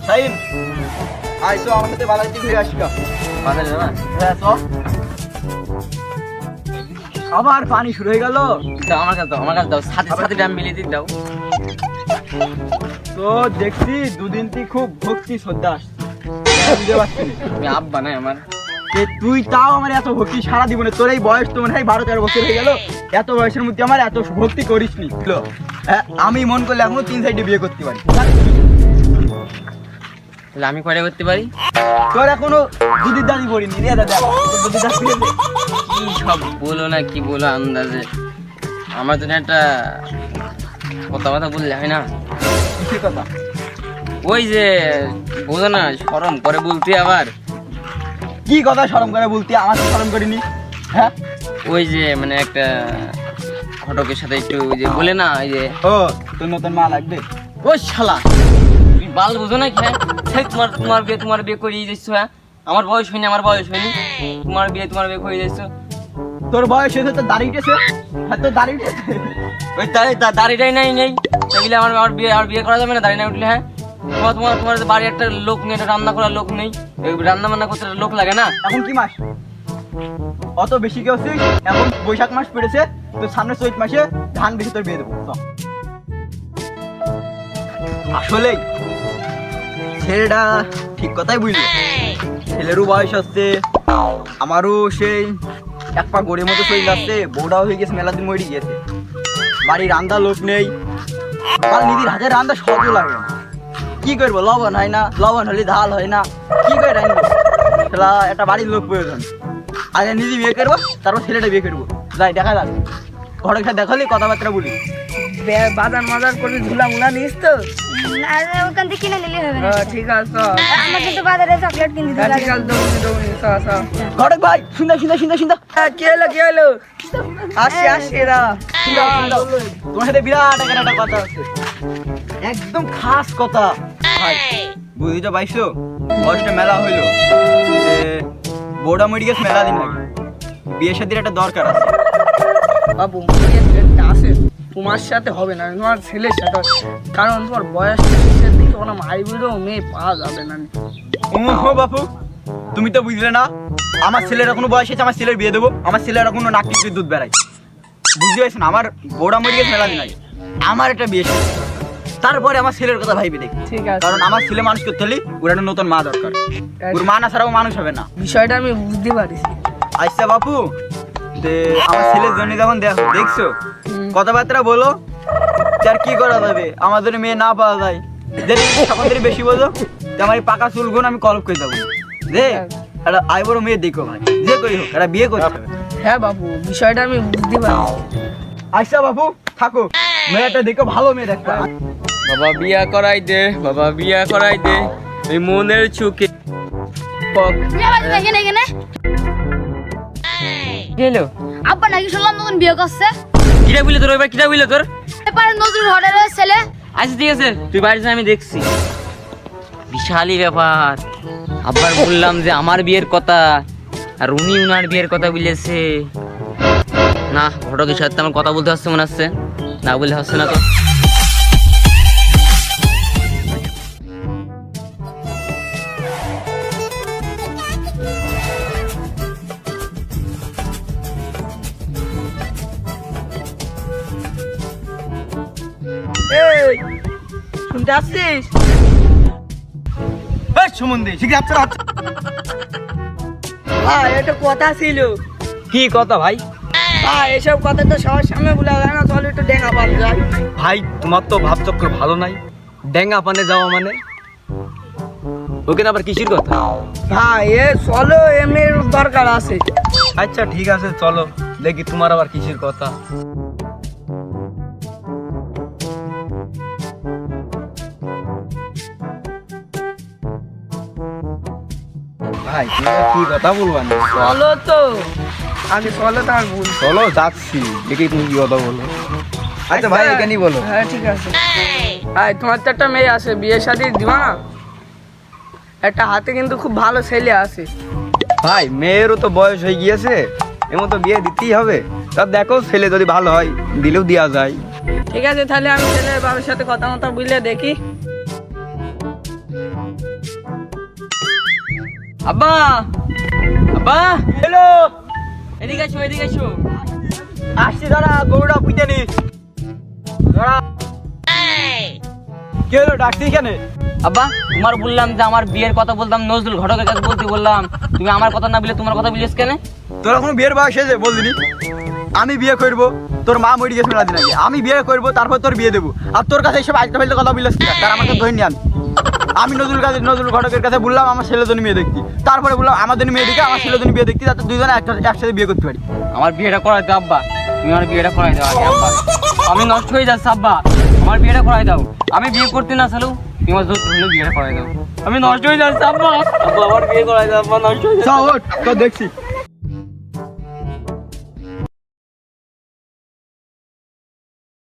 শাহিন আয় তো আমার সাথে বাজারে ঘুরে আসি গা। বাজারে যাবা? হ্যাঁ তো আবার পানি শুরু হয়ে গেল। দাও আমার কাছে দাও, আমার কাছে দাও, সাথে সাথে দাম মিলিয়ে দিই দাও। তো দেখছি দুদিন তুই খুব ভক্তি শ্রদ্ধা আসছে, বুঝতে পারছি না। তুমি আব্বা নাই আমার। যে তুই তাও আমার এত ভক্তি সারা জীবনে, তোর এই বয়স তো মনে হয় 12-13 বছর হয়ে গেল, এত বয়সের মধ্যে আমার এত ভক্তি করিসনি। আমি মন করলে এখনো 3 সাইডে বিয়ে করতে পারি। তাহলে আমি কয়টা করতে পারি? তোর এখনো দুধের দাঁড়ি পড়িনি রে দাদা, দুধের দাঁড়ি কি সব বলো না, কি বলো আন্দাজে। আমার জন্য একটা কথা বললে হয় না? কিসের কথা? ওই যে বোঝো না, শরম করে বলতে আবার। কি কথা শরম করে বলতে? আমার তো শরম করিনি। হ্যাঁ ওই যে মানে একটা ঘটকের সাথে একটু ওই যে বলে না, ওই যে ও তোর নতুন মা লাগবে। ওই শালা তুমি বাল বুঝো না কি? হ্যাঁ তোমার বিয়ে করিয়ে দিচ্ছ। হ্যাঁ আমার বয়স হয়নি, আমার বয়স হয়নি, তোমার বিয়ে করিয়ে দিচ্ছ। তোর বয়স হয়েছে, তোর দাড়ি উঠেছে। হ্যাঁ তোর দাড়ি উঠেছে। ওই দাড়িটাই নেই তাহলে আমার বিয়ে করা যাবে না দাড়ি না উঠলে? হ্যাঁ তোমার বাড়ি একটা লোক নেই, একটা রান্না করার লোক নেই, রান্না বান্না করতে লোক লাগে না? এখন কি মাস? অত বেশি কেউ হচ্ছে? এখন বৈশাখ মাস পড়েছে, তোর সামনে চৈত মাসে ধান বেশি তোর বিয়ে দেবো। আসলে ছেলেটা ঠিক কথাই বুঝলো, ছেলেরও বয়স হচ্ছে, আমারও সেই এক পা গড়ের মতো চলে যাচ্ছে, বউটাও হয়ে গেছে, মেলা দিন মরে গিয়েছে, বাড়ি রান্না লোক নেই, আর নিজের হাতে রান্না সহজও লাগে না। কি করবো, লবণ হয় না, লবণ হলে ঝাল হয় না, কি করে রান্না? সেটা একটা বাড়ির লোক প্রয়োজন। আগে নিজে বিয়ে করবো, তারপর ছেলেটা বিয়ে করবো। যাই দেখা যাক, ঘরে খেয়ে দেখালি কথাবার্তা বলি। বাজার মাজার করে ঝুলা মুলা নিস তো? না ওখান থেকে কিনে নিলে হবে না। ঠিক আছে, আমার কিন্তু বাজারে চকলেট কিনে দিতে ঠিক আছে, দৌড়ি ঘটক ভাই শুনতে কি হলো আসি এরা। তোমার সাথে বিরাট একটা কথা আছে, একদম খাস কথা ভাই। বুঝলি তো পাইছো, বয়সটা মেলা হইলো, বউটা মরে গেছে মেলা দিন আগে, বিয়ে শাদির একটা দরকার আছে। বাবু আসে, তোমার সাথে হবে না, তোমার ছেলের সাথে হবে। কারণ তোমার বয়স দিকে কোনো হাইব্রিডও মেয়ে পাওয়া যাবে না। ও বাপু, তুমি তো বুঝলে না, আমার ছেলের এখনো বয়স আছে, আমার ছেলের বিয়ে দেবো, আমার ছেলের এখনো নাক টিপে দুধ বেড়ায়, বুঝতে পারছো না? আমার বউটা মরে গেছে মেলা দিন আগে, আমার একটা বিয়ে শাদী, তারপরে আমার ছেলের কথা ভাইবে দেখি। ঠিক আছে, কারণ আমার ছেলে মানুষ করতে হলে ওর একটা নতুন মা দরকার, ওর মা না ছাড়াও মানুষ হবে না। বিষয়টা আমি বুঝতে পারিস। আচ্ছা বাপু, আমার ছেলের জন্য যেমন দেখছো কথাবার্তা বলো, আর কি করা যাবে, আমাদের মেয়ে না পাওয়া যায়, যদি বেশি বোঝো, আমার এই পাকা চুলগুন আমি কলপ করে যাবো। যে একটা আই বড় মেয়ে দেখো ভাই, যে করি হোক একটা বিয়ে করতে হবে। হ্যাঁ বাবু, বিষয়টা আমি বুঝতে পারি। আচ্ছা বাপু থাকো, মেয়েটা দেখো, ভালো মেয়ে দেখো। বাবা বিয়া করাই দে, বাবা বিয়া করাই দে, এই মনের চুকে গেলো। আব্বা নাকি শুনলাম নতুন বিয়ে করছে, কিটা বুঝলে তোর? এবার কিটা বুঝলে তোর? এবারে নতুন হোটেল ছেলে। আচ্ছা ঠিক আছে, তুই বাড়িতে যা, আমি দেখছি। বিশালই ব্যাপার, আবার বললাম যে আমার বিয়ের কথা, আর উনি উনার বিয়ের কথা বলেছে। না, ঘটকের সাথে আমার কথা বলতে হচ্ছে মনে হচ্ছে, না বললে হচ্ছে না তো। এই শুনতে আসছিস? সুমন্দি শিখে আচ্ছা ভাই একটা কথা ছিল। কি কথা ভাই? ভাই এসব কথা তো সবার সামনে বলা যায় না, চল একটু ডেঙ্গা পাল যায়। ভাই তোমার তো ভাবচক্র ভালো নাই, ডেঙ্গা পানে যাওয়া মানে ওখানে আবার কিসের কথা? ভাই এ চলো, এমনি দরকার আছে। আচ্ছা ঠিক আছে চলো, দেখি তোমার আবার কিসের কথা। ভাই কি কথা বলবা না? চলো তো, আগে চলো তার বল। চলো যাচ্ছি, দেখি তুমি কি কথা বলো। আচ্ছা ভাই এখানেই বলো। হ্যাঁ ঠিক আছে। ভাই তোমার তো একটা মেয়ে আছে, বিয়ে শাদী দিবা না? একটা হাতে কিন্তু খুব ভালো ছেলে আছে। ভাই মেয়েরও তো বয়স হয়ে গিয়েছে, এমন তো বিয়ে দিতেই হবে, তা দেখো ছেলে যদি ভালো হয় দিলেও দেওয়া যায়। ঠিক আছে, তাহলে আমি ছেলের বাবার সাথে কথা মতো বুঝলে দেখি। আব্বা আব্বা হ্যালো, এদিকে এসো আসছি দাঁড়া, গরুটা পুঁতে নি দাঁড়া। কি হলো, ডাকছি কেন? আব্বা তোমার বললাম যে আমার বিয়ের কথা বলতাম, নজরুল ঘটকের কাছে বলতে বললাম, তুমি আমার কথা না বলে তোমার কথা বলিস কেন? তোর এখন বিয়ের বয়স হয়েছে বলদিনি? আমি বিয়ে করবো, তোর মা মরে গেছে মেলা দিন আগে, আমি বিয়ে করবো, তারপর তোর বিয়ে দেবো। আর তোর কাছে এসব আজকে ফেলতে কথা বলিস না, তার আমাকে ধরে নিয়ে আমি নজরুল ঘটকের কাছে বললাম আমার ছেলের জন্য মেয়ে দেখতি, তারপরে বললাম আমাদের মেয়ে দিকে আমার ছেলের জন্য বিয়ে দেখতি, যাতে দুজনে একসাথে বিয়ে করতে পারি। আমার বিয়েটা করাই দাও আব্বা, তুমি আমার বিয়েটা করাই দাও আগে আব্বা, আমি নষ্ট হয়ে যাচ্ছি আব্বা, আমার বিয়েটা করাই দাও। আমি বিয়ে করতে না চালেও তুমি আমার জোর করলে বিয়েটা করাই দাও, আমি নষ্ট হয়ে যাচ্ছি আব্বা, আব্বা আমার বিয়ে করাই দাও আব্বা, নষ্ট হয়ে যাচ্ছে। তো দেখছি